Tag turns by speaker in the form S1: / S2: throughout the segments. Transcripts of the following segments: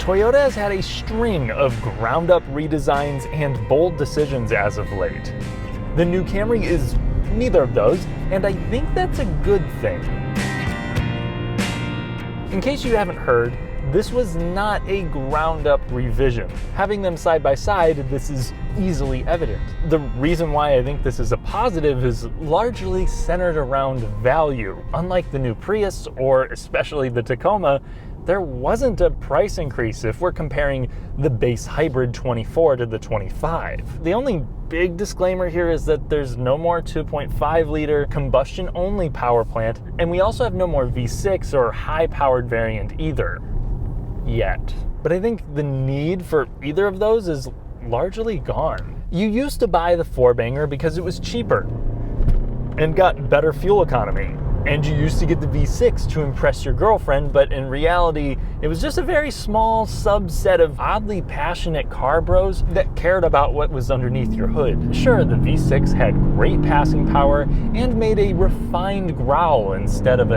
S1: Toyota has had a string of ground-up redesigns and bold decisions as of late. The new Camry is neither of those, and I think that's a good thing. In case you haven't heard, this was not a ground-up revision. Having them side by side, this is easily evident. The reason why I think this is a positive is largely centered around value. Unlike the new Prius, or especially the Tacoma, there wasn't a price increase if we're comparing the base hybrid 24 to the 25. The only big disclaimer here is that there's no more 2.5-liter combustion-only power plant, and we also have no more V6 or high-powered variant either. Yet. But I think the need for either of those is largely gone. You used to buy the four-banger because it was cheaper and got better fuel economy. And you used to get the V6 to impress your girlfriend, but in reality, it was just a very small subset of oddly passionate car bros that cared about what was underneath your hood. Sure, the V6 had great passing power and made a refined growl instead of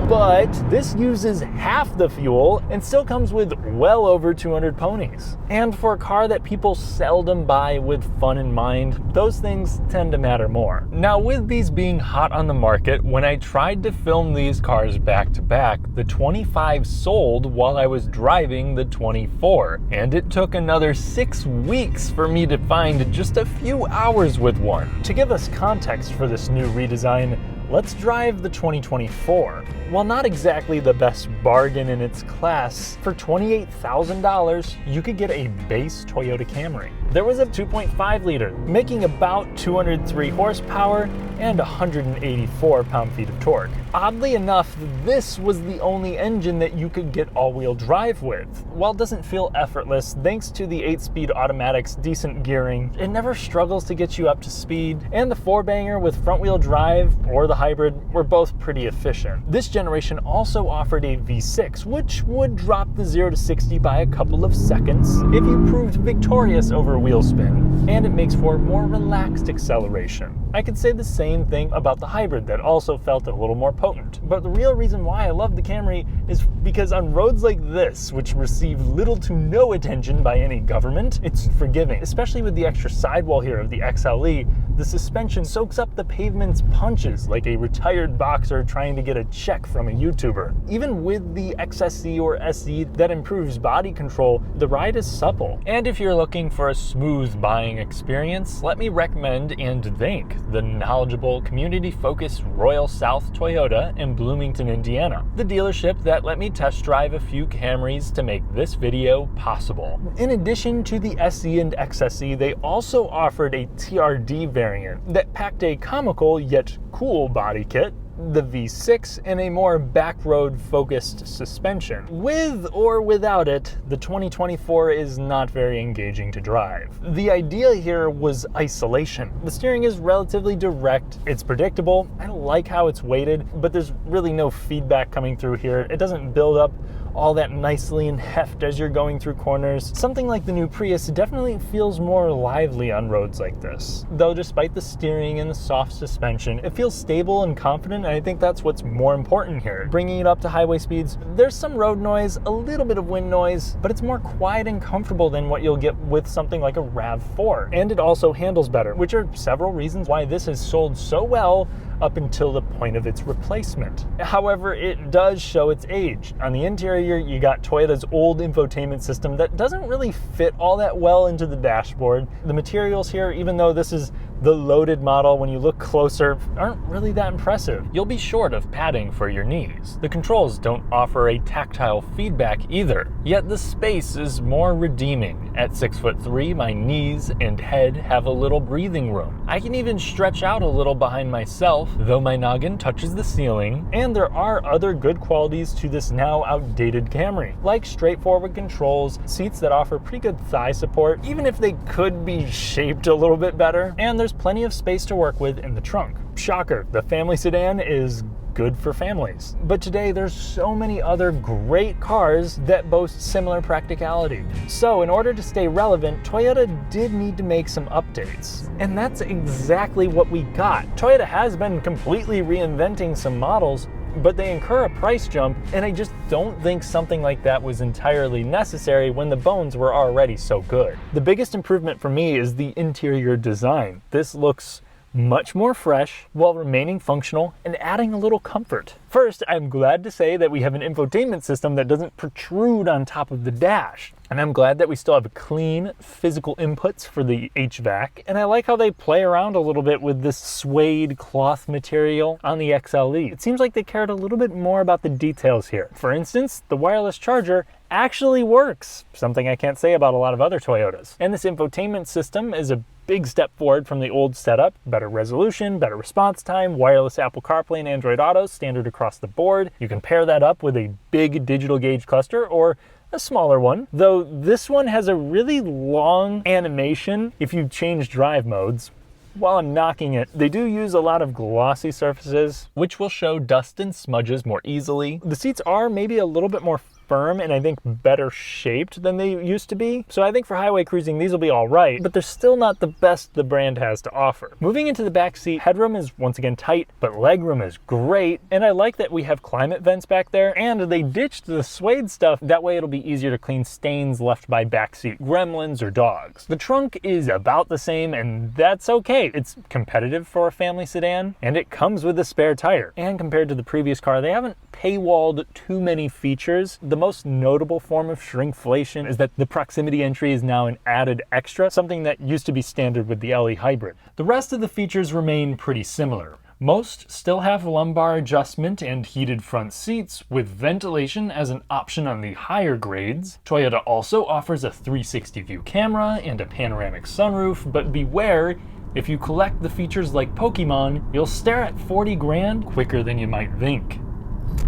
S1: but this uses half the fuel and still comes with well over 200 ponies. And for a car that people seldom buy with fun in mind, those things tend to matter more. Now, with these being hot on the market, when I tried to film these cars back to back, the 25 sold while I was driving the 24. And it took another 6 weeks for me to find just a few hours with one. To give us context for this new redesign, let's drive the 2024. While not exactly the best bargain in its class, for $28,000, you could get a base Toyota Camry. There was a 2.5-liter, making about 203 horsepower and 184 pound-feet of torque. Oddly enough, this was the only engine that you could get all-wheel drive with. While it doesn't feel effortless, thanks to the 8-speed automatic's decent gearing, it never struggles to get you up to speed, and the four-banger with front-wheel drive or the hybrid were both pretty efficient. This generation also offered a V6, which would drop the 0 to 60 by a couple of seconds if you proved victorious over wheel spin, and it makes for more relaxed acceleration. I could say the same thing about the hybrid that also felt a little more potent. But the real reason why I love the Camry is because on roads like this, which receive little to no attention by any government, it's forgiving. Especially with the extra sidewall here of the XLE, the suspension soaks up the pavement's punches like a retired boxer trying to get a check from a YouTuber. Even with the XSE or SE that improves body control, the ride is supple. And if you're looking for a smooth buying experience, let me recommend and thank the knowledgeable, community-focused Royal South Toyota in Bloomington, Indiana, the dealership that let me test drive a few Camrys to make this video possible. In addition to the SE and XSE, they also offered a TRD variant that packed a comical yet cool body kit, the V6, and a more backroad focused suspension. With or without it, the 2024 is not very engaging to drive. The idea here was isolation. The steering is relatively direct, it's predictable, I like how it's weighted, but there's really no feedback coming through here. It doesn't build up all that nicely in heft as you're going through corners. Something like the new Prius definitely feels more lively on roads like this. Though despite the steering and the soft suspension, it feels stable and confident, and I think that's what's more important here. Bringing it up to highway speeds, there's some road noise, a little bit of wind noise, but it's more quiet and comfortable than what you'll get with something like a RAV4. And it also handles better, which are several reasons why this has sold so well up until the point of its replacement. However, it does show its age. On the interior, you got Toyota's old infotainment system that doesn't really fit all that well into the dashboard. The materials here, even though this is the loaded model, when you look closer, aren't really that impressive. You'll be short of padding for your knees. The controls don't offer a tactile feedback either, yet the space is more redeeming. At 6'3", my knees and head have a little breathing room. I can even stretch out a little behind myself, though my noggin touches the ceiling, and there are other good qualities to this now outdated Camry, like straightforward controls, seats that offer pretty good thigh support, even if they could be shaped a little bit better, and there's plenty of space to work with in the trunk. Shocker, the family sedan is good for families. But today there's so many other great cars that boast similar practicality. So in order to stay relevant, Toyota did need to make some updates. And that's exactly what we got. Toyota has been completely reinventing some models, but they incur a price jump, and I just don't think something like that was entirely necessary when the bones were already so good. The biggest improvement for me is the interior design. This looks much more fresh while remaining functional and adding a little comfort. First, I'm glad to say that we have an infotainment system that doesn't protrude on top of the dash. And I'm glad that we still have clean physical inputs for the HVAC. And I like how they play around a little bit with this suede cloth material on the XLE. It seems like they cared a little bit more about the details here. For instance, the wireless charger actually works, something I can't say about a lot of other Toyotas. And this infotainment system is a big step forward from the old setup. Better resolution, better response time, wireless Apple CarPlay and Android Auto standard across the board. You can pair that up with a big digital gauge cluster or a smaller one, though this one has a really long animation if you change drive modes. While I'm knocking it, they do use a lot of glossy surfaces, which will show dust and smudges more easily. The seats are maybe a little bit more firm and I think better shaped than they used to be. So I think for highway cruising, these will be all right, but they're still not the best the brand has to offer. Moving into the back seat, headroom is once again tight, but legroom is great. And I like that we have climate vents back there and they ditched the suede stuff. That way it'll be easier to clean stains left by backseat gremlins or dogs. The trunk is about the same and that's okay. It's competitive for a family sedan and it comes with a spare tire. And compared to the previous car, they haven't paywalled too many features. The most notable form of shrinkflation is that the proximity entry is now an added extra, something that used to be standard with the LE Hybrid. The rest of the features remain pretty similar. Most still have lumbar adjustment and heated front seats, with ventilation as an option on the higher grades. Toyota also offers a 360 view camera and a panoramic sunroof, but beware, if you collect the features like Pokemon, you'll stare at 40 grand quicker than you might think.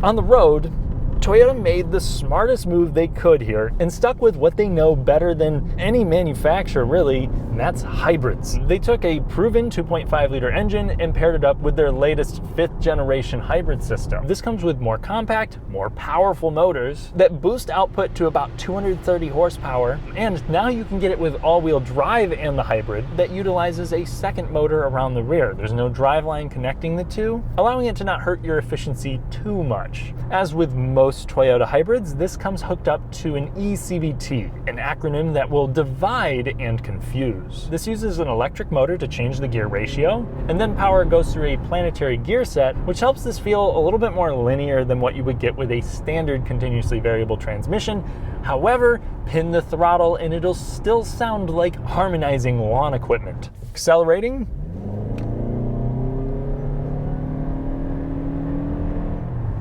S1: On the road, Toyota made the smartest move they could here and stuck with what they know better than any manufacturer really, and that's hybrids. They took a proven 2.5 liter engine and paired it up with their latest 5th generation hybrid system. This comes with more compact, more powerful motors that boost output to about 230 horsepower, and now you can get it with all-wheel drive and the hybrid that utilizes a second motor around the rear. There's no driveline connecting the two, allowing it to not hurt your efficiency too much. As with most Toyota hybrids, this comes hooked up to an eCVT, an acronym that will divide and confuse. This uses an electric motor to change the gear ratio, and then power goes through a planetary gear set, which helps this feel a little bit more linear than what you would get with a standard continuously variable transmission. However, pin the throttle and it'll still sound like harmonizing lawn equipment. Accelerating?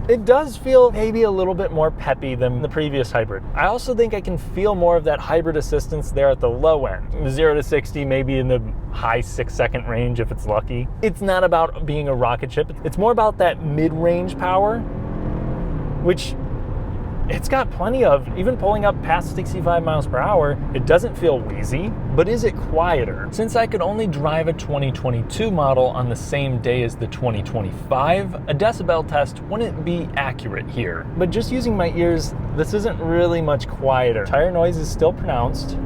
S1: It does feel maybe a little bit more peppy than the previous hybrid. I also think I can feel more of that hybrid assistance there at the low end. 0 to 60 maybe in the high 6-second range if it's lucky. It's not about being a rocket ship. It's more about that mid-range power, which it's got plenty of. Even pulling up past 65 miles per hour, it doesn't feel wheezy, but is it quieter? Since I could only drive a 2022 model on the same day as the 2025, a decibel test wouldn't be accurate here. But just using my ears, this isn't really much quieter. Tire noise is still pronounced.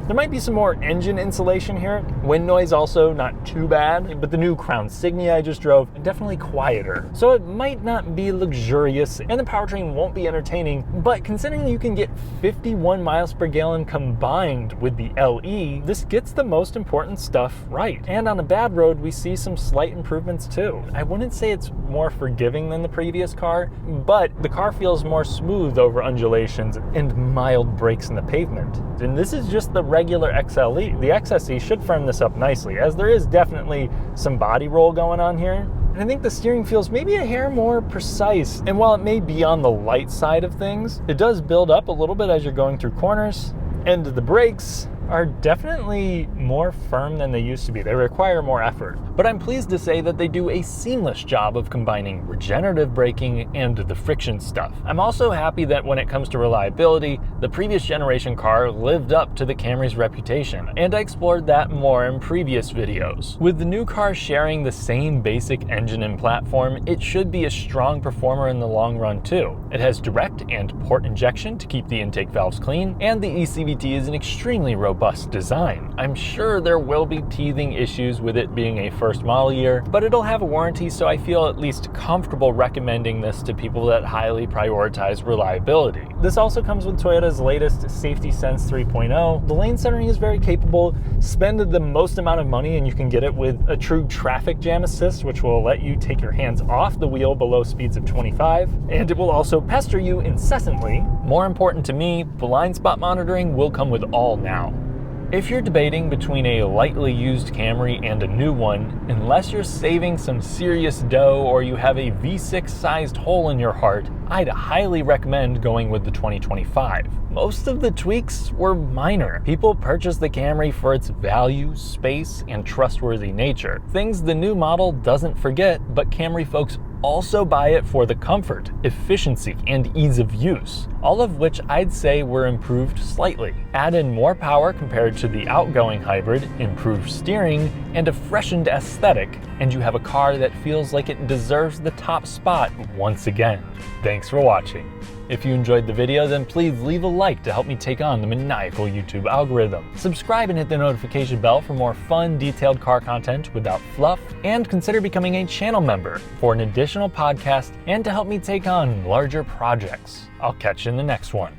S1: There might be some more engine insulation here. Wind noise also not too bad, but the new Crown Signia I just drove, definitely quieter. So it might not be luxurious and the powertrain won't be entertaining, but considering you can get 51 miles per gallon combined with the LE, this gets the most important stuff right. And on a bad road, we see some slight improvements too. I wouldn't say it's more forgiving than the previous car, but the car feels more smooth over undulations and mild brakes in the pavement. And this is just the regular XLE. The XSE should firm this up nicely, as there is definitely some body roll going on here. And I think the steering feels maybe a hair more precise. And while it may be on the light side of things, it does build up a little bit as you're going through corners. And the brakes are definitely more firm than they used to be. They require more effort. But I'm pleased to say that they do a seamless job of combining regenerative braking and the friction stuff. I'm also happy that when it comes to reliability, the previous generation car lived up to the Camry's reputation, and I explored that more in previous videos. With the new car sharing the same basic engine and platform, it should be a strong performer in the long run too. It has direct and port injection to keep the intake valves clean, and the eCVT is an extremely robust robust design. I'm sure there will be teething issues with it being a first model year, but it'll have a warranty, so I feel at least comfortable recommending this to people that highly prioritize reliability. This also comes with Toyota's latest Safety Sense 3.0. The lane centering is very capable. Spend the most amount of money and you can get it with a true traffic jam assist, which will let you take your hands off the wheel below speeds of 25, and it will also pester you incessantly. More important to me, blind spot monitoring will come with all now. If you're debating between a lightly used Camry and a new one, unless you're saving some serious dough or you have a V6 sized hole in your heart, I'd highly recommend going with the 2025. Most of the tweaks were minor. People purchased the Camry for its value, space, and trustworthy nature. Things the new model doesn't forget, but Camry folks also buy it for the comfort, efficiency, and ease of use, all of which I'd say were improved slightly. Add in more power compared to the outgoing hybrid, improved steering, and a freshened aesthetic, and you have a car that feels like it deserves the top spot once again. Thanks for watching. If you enjoyed the video, then please leave a like to help me take on the maniacal YouTube algorithm. Subscribe and hit the notification bell for more fun, detailed car content without fluff, and consider becoming a channel member for an additional podcast and to help me take on larger projects. I'll catch you in the next one.